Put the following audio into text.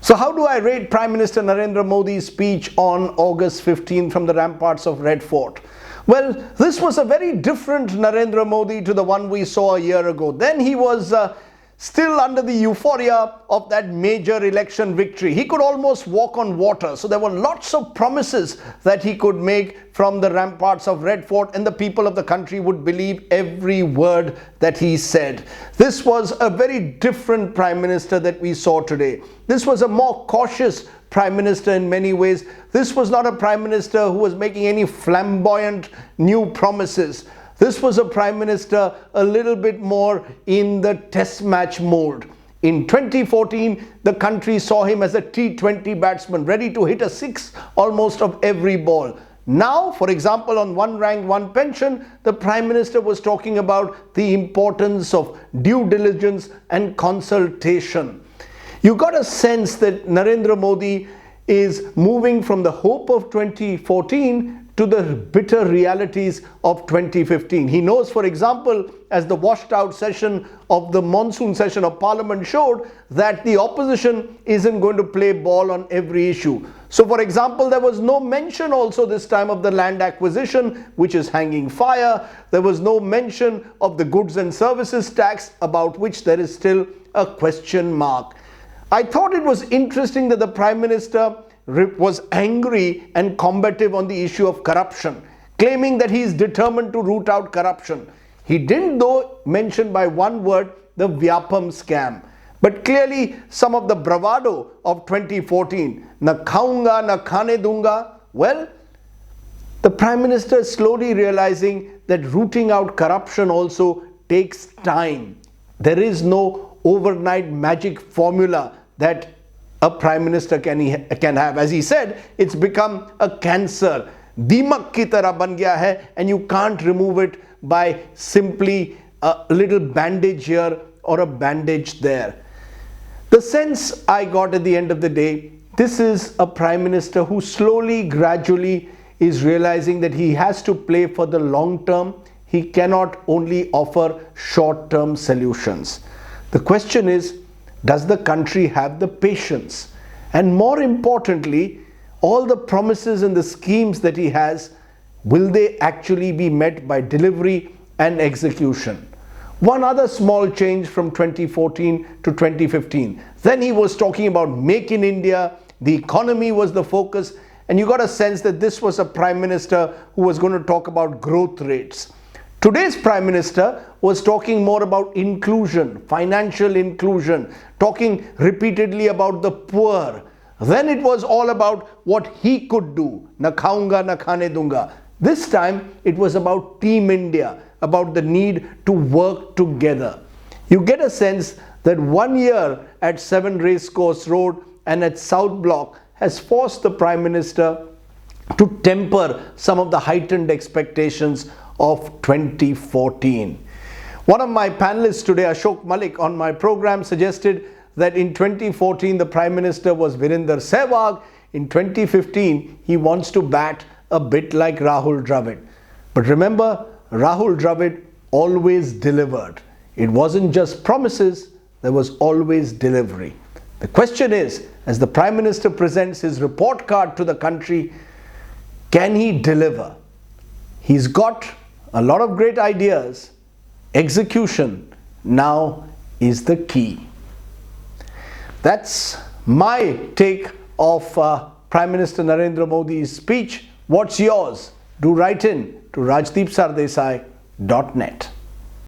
So how do I rate Prime Minister Narendra Modi's speech on August 15 from the ramparts of Red Fort? Well, this was a very different Narendra Modi to the one we saw a year ago. Then he was still under the euphoria of that major election victory. He could almost walk on water. So there were lots of promises that he could make from the ramparts of Red Fort, and the people of the country would believe every word that he said. This was a very different Prime Minister that we saw today. This was a more cautious Prime Minister in many ways. This was not a Prime Minister who was making any flamboyant new promises. This was a Prime Minister a little bit more in the test match mode. In 2014, the country saw him as a T20 batsman, ready to hit a six almost of every ball. Now, for example, on One Rank, One Pension, the Prime Minister was talking about the importance of due diligence and consultation. You got a sense that Narendra Modi is moving from the hope of 2014 to the bitter realities of 2015. He knows, for example, as the washed out session of the monsoon session of Parliament showed, that the opposition isn't going to play ball on every issue. So, for example, there was no mention also this time of the land acquisition, which is hanging fire. There was no mention of the goods and services tax, about which there is still a question mark. I thought it was interesting that the Prime Minister was angry and combative on the issue of corruption, claiming that he is determined to root out corruption. He didn't, though, mention by one word the Vyapam scam. But clearly some of the bravado of 2014, na khaunga, na khane dunga, well, the Prime Minister is slowly realizing that rooting out corruption also takes time. There is no overnight magic formula that a Prime Minister can have. As he said, it's become a cancer. Deemak ki tarah ban gaya hai, and you can't remove it by simply a little bandage here or a bandage there. The sense I got at the end of the day, this is a Prime Minister who slowly, gradually is realizing that he has to play for the long term. He cannot only offer short-term solutions. The question is, does the country have the patience? And more importantly, all the promises and the schemes that he has, will they actually be met by delivery and execution? One other small change from 2014 to 2015. Then he was talking about Make in India, the economy was the focus, and you got a sense that this was a Prime Minister who was going to talk about growth rates. Today's Prime Minister was talking more about inclusion, financial inclusion, talking repeatedly about the poor. Then it was all about what he could do, na khaunga, na khane dunga. This time it was about Team India, about the need to work together. You get a sense that 1 year at 7 Racecourse Road and at South Block has forced the Prime Minister to temper some of the heightened expectations of 2014. One of my panelists today, Ashok Malik, on my program suggested that in 2014 the Prime Minister was Virender Sehwag. In 2015 he wants to bat a bit like Rahul Dravid. But remember, Rahul Dravid always delivered. It wasn't just promises, there was always delivery. The question is, as the Prime Minister presents his report card to the country, can he deliver? He's got a lot of great ideas. Execution now is the key. That's my take of Prime Minister Narendra Modi's speech. What's yours? Do write in to rajdeepsardesai.net.